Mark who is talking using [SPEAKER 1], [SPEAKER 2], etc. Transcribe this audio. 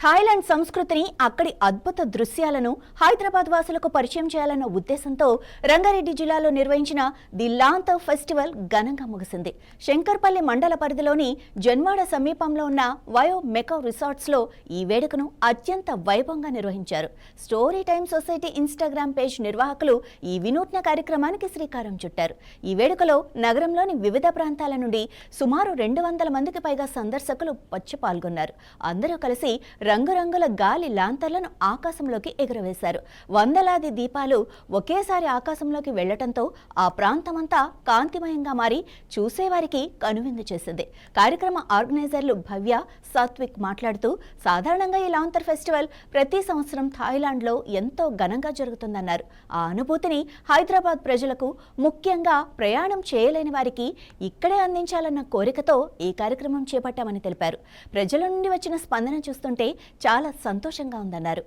[SPEAKER 1] Thailand సంస్కృతిని, అక్కడి అద్భుత దృశ్యాలను హైదరాబాద్ వాసులకు పరిచయం చేయాలన్న ఉద్దేశంతో రంగారెడ్డి జిల్లాలో నిర్వహించిన ది లాంతర్ ఫెస్టివల్ ఘనంగా ముగిసింది. శంకర్పల్లి మండల పరిధిలోని జన్వాడ సమీపంలో ఉన్న వయో మెకౌ రిసార్ట్స్లో ఈ వేడుకను అత్యంత వైభవంగా నిర్వహించారు. Story time society Instagram page నిర్వాహకులు ఈ వినూత్న కార్యక్రమానికి శ్రీకారం చుట్టారు. ఈ వేడుకలో నగరంలోని వివిధ ప్రాంతాల నుండి సుమారు 200 మందికి పైగా సందర్శకులు వచ్చి పాల్గొన్నారు. అందరూ కలిసి రంగురంగుల గాలి లాంతర్లను ఆకాశంలోకి ఎగురవేశారు. వందలాది దీపాలు ఒకేసారి ఆకాశంలోకి వెళ్లటంతో ఆ ప్రాంతమంతా కాంతిమయంగా మారి చూసేవారికి కనువిందు చేసింది. కార్యక్రమ ఆర్గనైజర్లు భవ్య, సాత్విక్ మాట్లాడుతూ, సాధారణంగా ఈ లాంతర్ ఫెస్టివల్ ప్రతి సంవత్సరం థాయిలాండ్లో ఎంతో ఘనంగా జరుగుతుందన్నారు. ఆ అనుభూతిని హైదరాబాద్ ప్రజలకు, ముఖ్యంగా ప్రయాణం చేయలేని వారికి ఇక్కడే అందించాలన్న కోరికతో ఈ కార్యక్రమం చేపట్టామని తెలిపారు. ప్రజల నుండి వచ్చిన స్పందన చూస్తుంటే చాలా సంతోషంగా ఉందన్నారు.